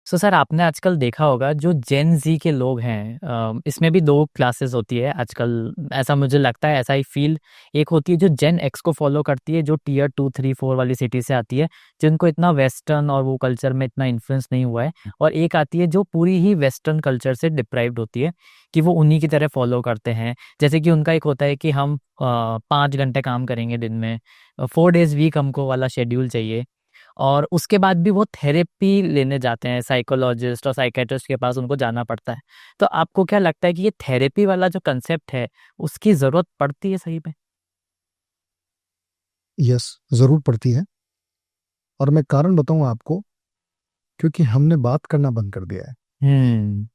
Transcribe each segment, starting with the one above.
So sir आपने आजकल देखा होगा जो जेन जी के लोग हैं, इसमें भी दो क्लासेस होती है आजकल। ऐसा मुझे लगता है, ऐसा ही फील। एक होती है जो जेन एक्स को फॉलो करती है, जो टीयर 2 3 4 वाली सिटी से आती है, जिनको इतना वेस्टर्न और वो कल्चर में इतना इन्फ्लुएंस नहीं हुआ है। और एक आती है जो पूरी ही वेस्टर्न कल्चर से डिप्राइव्ड होती है, कि वो उन्हीं की तरह फॉलो करते हैं। जैसे कि उनका एक होता है कि हम 5 घंटे काम करेंगे दिन में, 4 डेज वीक हमको वाला शेड्यूल चाहिए। और उसके बाद भी वो थेरेपी लेने जाते हैं, साइकोलॉजिस्ट और साइकेट्रिस्ट के पास उनको जाना पड़ता है। तो आपको क्या लगता है कि ये थेरेपी वाला जो कंसेप्ट है, उसकी ज़रूरत पड़ती है सही में? यस, जरूर पड़ती है। और मैं कारण बताऊं आपको, क्योंकि हमने बात करना बंद कर दिया है। हम्म।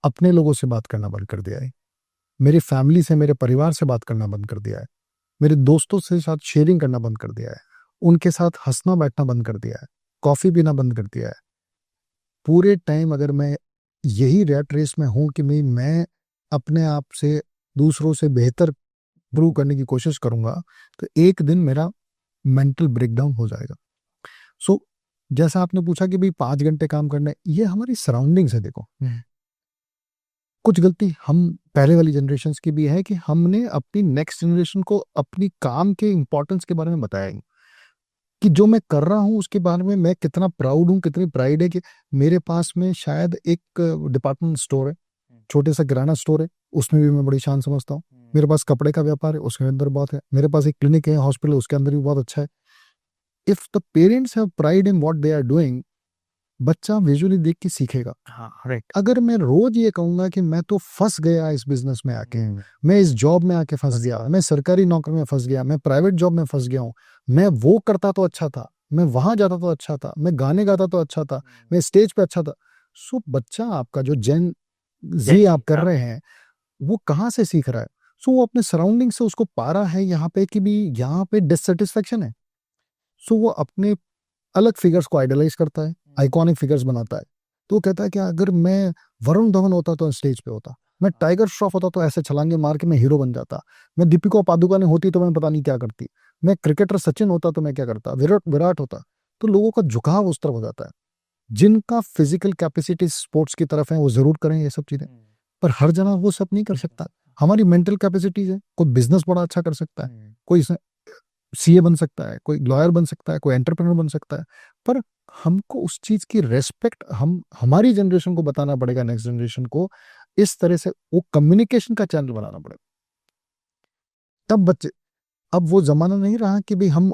अपने लोगों से बात करना बंद कर दिया है। मेरी फैमिली से, मेरे परिवार से बात करना बंद कर दिया है। मेरे दोस्तों से साथ शेयरिंग करना बंद कर दिया है। उनके साथ हंसना बैठना बंद कर दिया है। कॉफी पीना बंद कर दिया है। पूरे टाइम अगर मैं यही रैट रेस में हूं कि मैं अपने आप से दूसरों से बेहतर प्रूव करने की कोशिश करूंगा, तो एक दिन मेरा मेंटल ब्रेकडाउन हो जाएगा। सो जैसा आपने पूछा कि भाई 5 घंटे काम करना है, ये हमारी सराउंडिंग्स है। देखो, कुछ गलती हम पहले वाली जनरेशन की भी है कि हमने अपनी नेक्स्ट जनरेशन को अपनी काम के इंपॉर्टेंस के बारे में बताया ही, कि जो मैं कर रहा हूँ उसके बारे में मैं कितना प्राउड हूँ, कितनी प्राइड है कि मेरे पास में शायद एक डिपार्टमेंट स्टोर है, छोटे सा किराना स्टोर है, उसमें भी मैं बड़ी शान समझता हूँ। मेरे पास कपड़े का व्यापार है, उसके अंदर बहुत है। मेरे पास एक क्लिनिक है, हॉस्पिटल, उसके अंदर भी बहुत अच्छा है। If the parents have pride in what they are doing, बच्चा विजुअली देख के सीखेगा। हाँ, राइट। अगर मैं रोज ये कहूंगा कि मैं तो फंस गया इस बिजनेस में आके, मैं इस जॉब में आके फंस गया, मैं सरकारी नौकरी में फंस गया, मैं प्राइवेट जॉब में फंस गया हूँ, मैं वो करता तो अच्छा था, मैं वहां जाता तो अच्छा था, मैं गाने गाता तो अच्छा था, मैं स्टेज पे अच्छा था। सो बच्चा आपका जो जेन जी जेन जी, आप कर हाँ। रहे हैं, वो कहाँ से सीख रहा है? सो वो अपने सराउंडिंग से उसको पा रहा है यहाँ पे कि भी यहाँ पे डिससेटिस्फेक्शन है। सो वो अपने अलग फिगर्स को आइडलाइज करता है, आइकॉनिक फिगर्स बनाता है। तो वो कहता है कि अगर मैं वरुण धवन होता तो स्टेज पे होता, मैं टाइगर श्रॉफ होता तो ऐसे छलांगे मार के मैं हीरो बन जाता, मैं दीपिका पादुकोण होती तो मैं पता नहीं क्या करती, मैं क्रिकेटर सचिन होता तो मैं क्या करता, विराट विराट होता। तो लोगों का झुकाव उस तरफ हो जाता है। जिनका फिजिकल कैपेसिटी स्पोर्ट्स की तरफ है वो जरूर करें ये सब चीजें, पर हर जना वो सब नहीं कर सकता। हमारी मेंटल कैपेसिटीज है, कोई बिजनेस बड़ा अच्छा कर सकता है, कोई सीए बन सकता है, कोई लॉयर बन सकता है, कोई एंटरप्रेन्योर बन सकता है। पर हमको उस चीज की रेस्पेक्ट हम हमारी जनरेशन को बताना पड़ेगा, नेक्स्ट जनरेशन को। इस तरह से वो कम्युनिकेशन का चैनल बनाना पड़ेगा, तब बच्चे। अब वो जमाना नहीं रहा कि भाई हम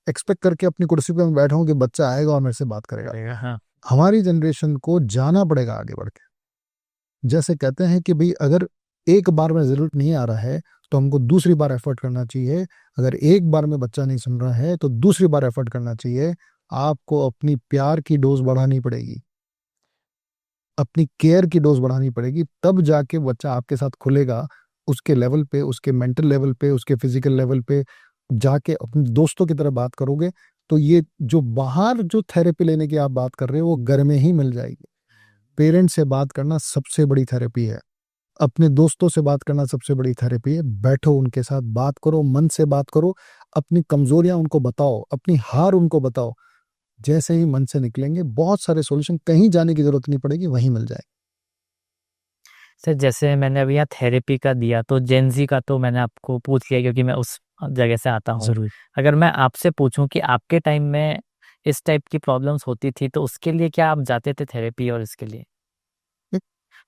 एक्सपेक्ट करके अपनी कुर्सी पे मैं बैठा हूं कि बच्चा आएगा और मेरे से बात करेगा। करेगा, हाँ। हमारी जनरेशन को जाना पड़ेगा आगे बढ़ के। जैसे कहते हैं कि भाई अगर एक बार में रिजल्ट नहीं आ रहा है तो हमको दूसरी बार एफर्ट करना चाहिए। अगर एक बार में बच्चा नहीं सुन रहा है तो दूसरी बार एफर्ट करना चाहिए। आपको अपनी प्यार की डोज बढ़ानी पड़ेगी, अपनी केयर की डोज बढ़ानी पड़ेगी, तब जाके बच्चा आपके साथ खुलेगा। उसके लेवल पे, उसके मेंटल लेवल पे, उसके फिजिकल लेवल पे जाके अपने दोस्तों की तरह बात करोगे, तो ये जो बाहर जो थेरेपी लेने की आप बात कर रहे हो वो घर में ही मिल जाएगी। पेरेंट्स से बात करना सबसे बड़ी थेरेपी है। अपने दोस्तों से बात करना सबसे बड़ी थेरेपी है। बैठो, उनके साथ बात करो, मन से बात करो, अपनी कमजोरियां उनको बताओ, अपनी हार उनको बताओ। जैसे ही मन से निकलेंगे, बहुत सारे सॉल्यूशन, कहीं जाने की जरूरत नहीं पड़ेगी, वहीं मिल जाए। सर जैसे मैंने अभी यहाँ थेरेपी का दिया, तो जेन जी का तो मैंने आपको पूछ लिया क्योंकि मैं उस जगह से आता हूँ। जरूर। अगर मैं आपसे पूछूं कि आपके टाइम में इस टाइप की प्रॉब्लम्स होती थी, तो उसके लिए क्या आप जाते थे थेरेपी? और इसके लिए एक-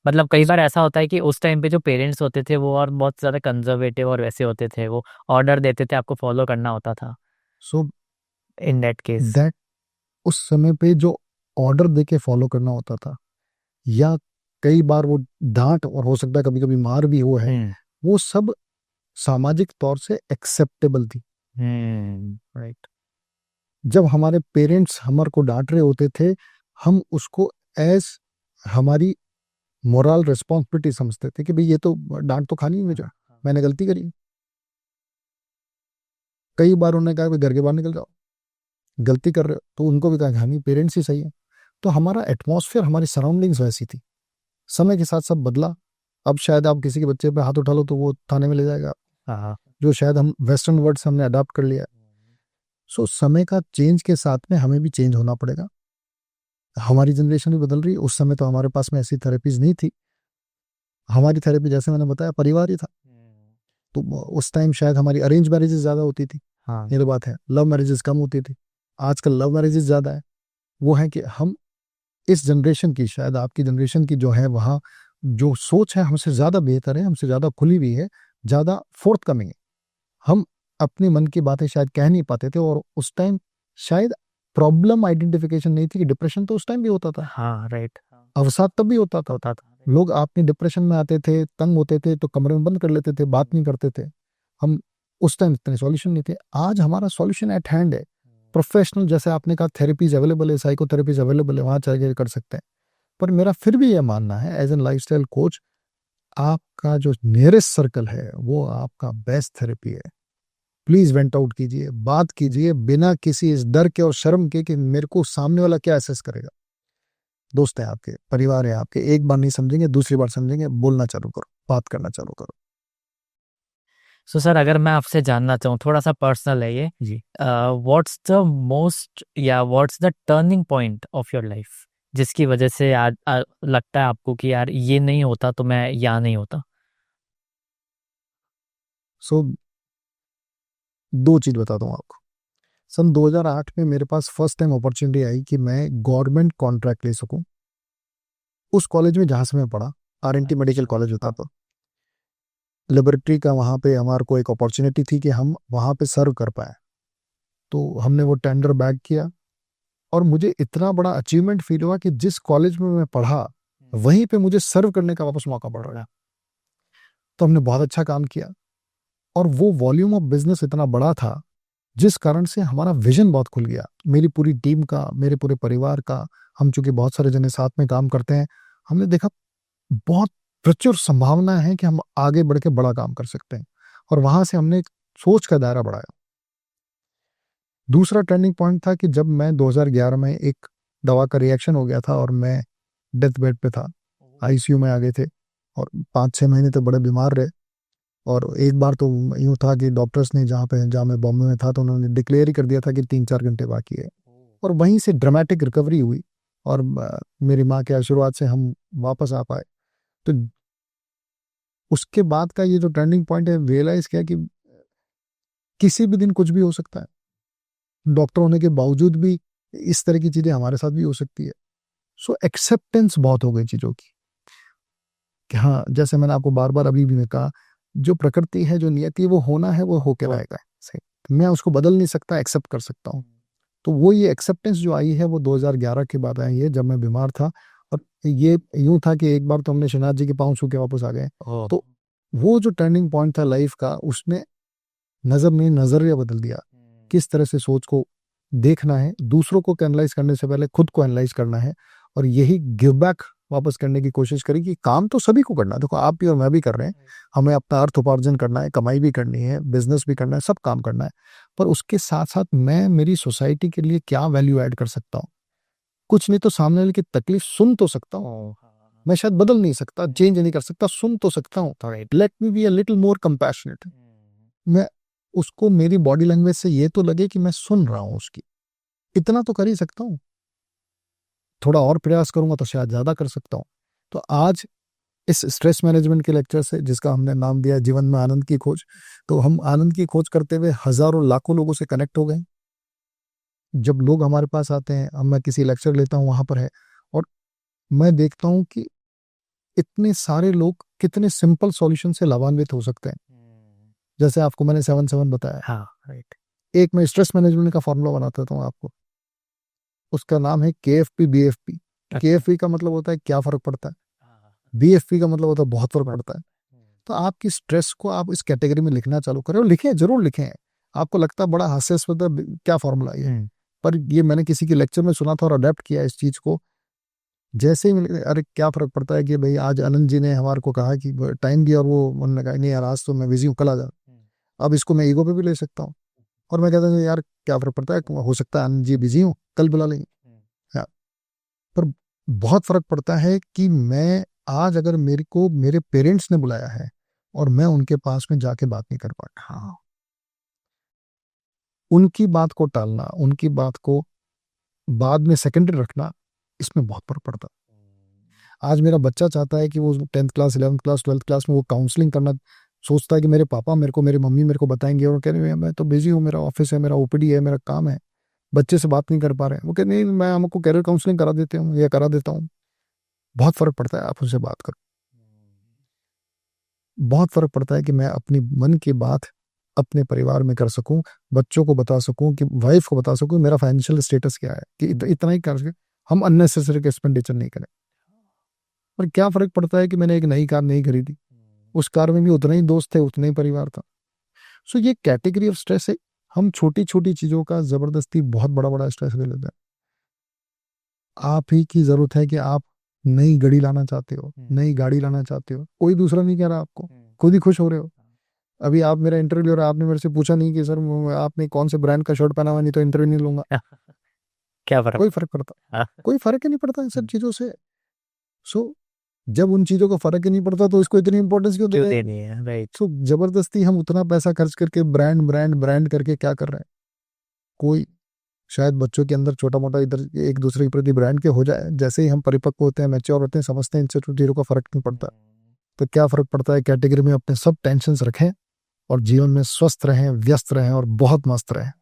मतलब कई बार ऐसा होता है कि उस टाइम पे जो पेरेंट्स होते थे वो और बहुत ज़्यादा कंजर्वेटिव और वैसे होते थे, वो ऑर्डर देते थे, आपको फॉलो करना होता था सो इन दैट केस। दैट उस समय पे जो ऑर्डर दे के फॉलो करना होता था, या कई बार वो डांट और हो सकता है कभी कभी मार भी हुआ है, हम्म। वो सब सामाजिक तौर से एक्सेप्टेबल थी। राइट। जब हमारे पेरेंट्स हमारे को डांट रहे होते थे, हम उसको एज हमारी मोरल रिस्पॉन्सिबिलिटी समझते थे कि भाई ये तो डांट तो खानी है मुझे, मैंने गलती करी। कई बार उन्होंने कहा कि घर के बाहर निकल जाओ, गलती कर रहे हो, तो उनको भी कहा कि हाँ नहीं, पेरेंट्स ही सही है। तो हमारा एटमॉस्फेयर, हमारी सराउंडिंग्स वैसी थी। समय के साथ सब बदला। अब शायद आप किसी के बच्चे पे हाथ उठा लो तो वो थाने में ले जाएगा, हाँ। जो शायद हम वेस्टर्न वर्ड से हमने अडॉप्ट कर लिया। सो समय का चेंज के साथ में हमें भी चेंज होना पड़ेगा। हमारी जनरेशन भी बदल रही है। उस समय तो हमारे पास में ऐसी थेरेपीज नहीं थी। हमारी थेरेपी जैसे मैंने बताया परिवार ही था। तो उस टाइम शायद हमारी अरेंज मैरिजेस ज़्यादा होती थी, हाँ ये तो बात है। लव मैरिजेस कम होती थी। आजकल लव मैरिजेस ज़्यादा है। वो है कि हम इस जनरेशन की, शायद आपकी जनरेशन की जो है, वहाँ जो सोच है हमसे ज़्यादा बेहतर है, हमसे ज़्यादा खुली हुई है, ज़्यादा फोर्थ कमिंग है। हम अपने मन की बातें शायद कह नहीं पाते थे। और उस टाइम शायद प्रॉब्लम आइडेंटिफिकेशन नहीं थी कि डिप्रेशन तो उस टाइम भी होता था, हाँ राइट अवसाद तब भी होता था। होता था लोग अपनी डिप्रेशन में आते थे, तंग होते थे तो कमरे में बंद कर लेते थे, बात नहीं करते थे। हम उस टाइम इतने सॉल्यूशन नहीं थे। आज हमारा सॉल्यूशन एट हैंड है। प्रोफेशनल, जैसे आपने कहा, थेरेपीज अवेलेबल है, साइकोथेरेपीज अवेलेबल है, वहां चले कर सकते हैं। पर मेरा फिर भी यह मानना है एज एन लाइफस्टाइल कोच, आपका जो नियरेस्ट सर्कल है वो आपका बेस्ट थेरेपी है। प्लीज वेंट आउट कीजिए, बात कीजिए, बिना किसी इस डर के और शर्म के कि मेरे को सामने वाला क्या असेस करेगा। दोस्त है आपके, परिवार है आपके, एक बार नहीं समझेंगे, दूसरी बार समझेंगे। बोलना चालू करो, बात करना चालू करो। सो सर अगर मैं आपसे जानना चाहूँ, थोड़ा सा पर्सनल है ये, जी। व्हाट्स द मोस्ट या what's the turning point of your life जिसकी वजह से आज लगता है आपको कि यार ये नहीं होता तो मैं यहाँ नहीं होता? सो दो चीज बताता हूँ आपको। सन 2008 में मेरे पास फर्स्ट टाइम अपॉर्चुनिटी आई कि मैं गवर्नमेंट कॉन्ट्रैक्ट ले सकूं उस कॉलेज में जहां से मैं पढ़ा। आरएनटी मेडिकल कॉलेज होता था। लेबोरेटरी का वहां पे हमारे को एक अपॉर्चुनिटी थी कि हम वहां पे सर्व कर पाए। तो हमने वो टेंडर बैक किया। और मुझे इतना बड़ा अचीवमेंट फील हुआ कि जिस कॉलेज में मैं पढ़ा वहीं पे मुझे सर्व करने का वापस मौका पड़ रहा। तो हमने बहुत अच्छा काम किया। और वो वॉल्यूम ऑफ बिजनेस इतना बड़ा था जिस कारण से हमारा विजन बहुत खुल गया, मेरी पूरी टीम का, मेरे पूरे परिवार का। हम चूंकि बहुत सारे जने साथ में काम करते हैं, हमने देखा बहुत प्रचुर संभावना है कि हम आगे बढ़ के बड़ा काम कर सकते हैं। और वहां से हमने एक सोच का दायरा बढ़ाया। दूसरा टर्निंग पॉइंट था कि जब मैं 2011 में एक दवा का रिएक्शन हो गया था और मैं डेथ बेड पे था, आईसीयू में आ गए थे। और 5-6 महीने तो बड़े बीमार रहे। और एक बार तो यूं था कि डॉक्टर्स ने, जहाँ मैं बॉम्बे में था, तो उन्होंने डिक्लेयर ही कर दिया था कि 3-4 घंटे बाकी है। और वहीं से ड्रामेटिक रिकवरी हुई। और मेरी माँ के आशीर्वाद से हम वापस आ पाए। तो उसके बाद का ये जो टर्निंग पॉइंट है, रियलाइज किया कि किसी भी दिन कुछ भी हो सकता है। डॉक्टर होने के बावजूद भी इस तरह की चीजें हमारे साथ भी हो सकती है। सो एक्सेप्टेंस बहुत हो गई चीजों की कि हाँ, जैसे मैंने आपको बार बार अभी भी मैं कहा, जो प्रकृति है, जो नियति है, वो होना है, वो होके रहेगा। सही, मैं उसको बदल नहीं सकता, एक्सेप्ट कर सकता हूँ। तो वो ये एक्सेप्टेंस जो आई है वो 2011 के बाद आई है, जब मैं बीमार था। और ये यूं था कि एक बार तो हमने श्रीनाथ जी के पांव छू के वापस आ गए। तो वो जो टर्निंग पॉइंट था लाइफ का, उसने नजरिया बदल दिया। किस तरह से सोच को देखना है, दूसरों को एनालाइज करने से पहले खुद को एनालाइज करना है। और यही गिव बैक वापस करने की कोशिश करी कि काम तो सभी को करना है। देखो, आप भी और मैं भी कर रहे हैं। हमें अपना अर्थ उपार्जन करना है, कमाई भी करनी है, बिजनेस भी करना है, सब काम करना है। पर उसके साथ साथ मैं मेरी सोसाइटी के लिए क्या वैल्यू ऐड कर सकता हूँ। कुछ नहीं तो सामने वाले की तकलीफ सुन तो सकता हूँ। मैं शायद बदल नहीं सकता, चेंज नहीं कर सकता, सुन तो सकता हूँ। Let me be a little more compassionate. मैं उसको, मेरी बॉडी लैंग्वेज से ये तो लगे कि मैं सुन रहा हूँ उसकी। इतना तो कर ही सकता हूँ। थोड़ा और प्रयास करूंगा तो शायद ज्यादा कर सकता हूँ। तो आज इस स्ट्रेस मैनेजमेंट के लेक्चर से, जिसका हमने नाम दिया जीवन में आनंद की खोज, तो हम आनंद की खोज करते हुए हजारों लाखों लोगों से कनेक्ट हो गए। जब लोग हमारे पास आते हैं, अब मैं किसी लेक्चर लेता हूँ वहां पर है, और मैं देखता हूँ कि इतने सारे लोग कितने सिंपल सॉल्यूशन से लाभान्वित हो सकते हैं। जैसे आपको मैंने 7-7 बताया। हाँ राइट। एक मैं स्ट्रेस मैनेजमेंट का फॉर्मूला बनाता हूँ आपको। उसका नाम है KFP BFP। KFP का मतलब होता है क्या फर्क पड़ता है, BFP का मतलब होता है बहुत फर्क पड़ता है। तो आपकी स्ट्रेस को आप इस कैटेगरी में लिखना चालू करें, और लिखें, जरूर लिखें। आपको लगता है बड़ा हास्यास्पद है, क्या फॉर्मूला ये, पर ये मैंने किसी के लेक्चर में सुना था और अडेप्ट किया इस चीज को। जैसे ही अरे क्या फर्क पड़ता है कि भाई आज आनंद जी ने हमारे को कहा कि टाइम दिया, और वो उन्होंने कहा नहीं यार आज तो मैं बिजी हूँ, कल आ जा। अब इसको मैं ईगो पे भी ले सकता हूँ। और मैं कहता हूँ यार क्या फर्क पड़ता है, हो सकता है आनंद जी बिजी हूँ, कल बुला लेंगे। हाँ, पर बहुत फर्क पड़ता है कि मैं आज, अगर मेरे को मेरे पेरेंट्स ने बुलाया है और मैं उनके पास में जाके बात नहीं कर पाता, हाँ, उनकी बात को टालना, उनकी बात को बाद में सेकेंडरी रखना, इसमें बहुत फर्क पड़ता है। आज मेरा बच्चा चाहता है कि वो 10th class 11th class 12th class में वो काउंसलिंग करना सोचता है कि मेरे पापा मेरे को मेरी मम्मी मेरे को बताएंगे, और कह रहे हैं मैं तो बिजी हूँ, मेरा ऑफिस है, मेरा ओपीडी है, मेरा काम है, बच्चे से बात नहीं कर पा रहे हैं। वो कहते नहीं, मैं हमको कैरियर काउंसलिंग करा देते हूँ या करा देता हूँ। बहुत फर्क पड़ता है आप उनसे बात करो, बहुत फर्क पड़ता है कि मैं अपनी मन की बात अपने परिवार में कर सकूं, बच्चों को बता सकूं, कि वाइफ को बता सकूं मेरा फाइनेंशियल स्टेटस क्या है, कि इतना ही कर सके, हम अननेसेसरी का एक्सपेंडिचर नहीं करें। और क्या फर्क पड़ता है कि मैंने एक नई कार नहीं खरीदी, उस कार में भी उतने ही दोस्त थे, उतना ही परिवार था। सो ये कैटेगरी ऑफ स्ट्रेस है। हम छोटी छोटी चीजों का जबरदस्ती बहुत बड़ा बड़ा स्ट्रेस ले लेते हैं। आप ही की जरूरत है कि आप नई घड़ी लाना चाहते हो, नई गाड़ी लाना चाहते हो, कोई दूसरा नहीं कह रहा आपको, खुद ही खुश हो रहे हो। अभी आप मेरा इंटरव्यू ले रहे हो, आपने मेरे से पूछा नहीं कि सर आपने कौन से ब्रांड का शर्ट पहना हुआ, नहीं तो इंटरव्यू नहीं लूंगा। क्या फर्क? कोई फर्क पड़ता, हाँ, कोई फर्क ही नहीं पड़ता इन सब चीजों से। सो जब उन चीजों का फर्क ही नहीं पड़ता तो इसको इतनी इंपॉर्टेंस क्यों दे क्यों रहे हैं? देनी है, राइट? सो जबरदस्ती हम उतना पैसा खर्च करके ब्रांड ब्रांड ब्रांड करके क्या कर रहे हैं? कोई शायद बच्चों के अंदर छोटा मोटा इधर एक दूसरे के प्रति ब्रांड के हो जाए, जैसे ही हम परिपक्व होते हैं, मैच्योर होते हैं, समझते हैं, इनसे चीजों का फर्क नहीं पड़ता। तो क्या फर्क पड़ता है? कैटेगरी में अपने सब टेंशन रखें और जीवन में स्वस्थ रहें, व्यस्त रहें और बहुत मस्त रहें।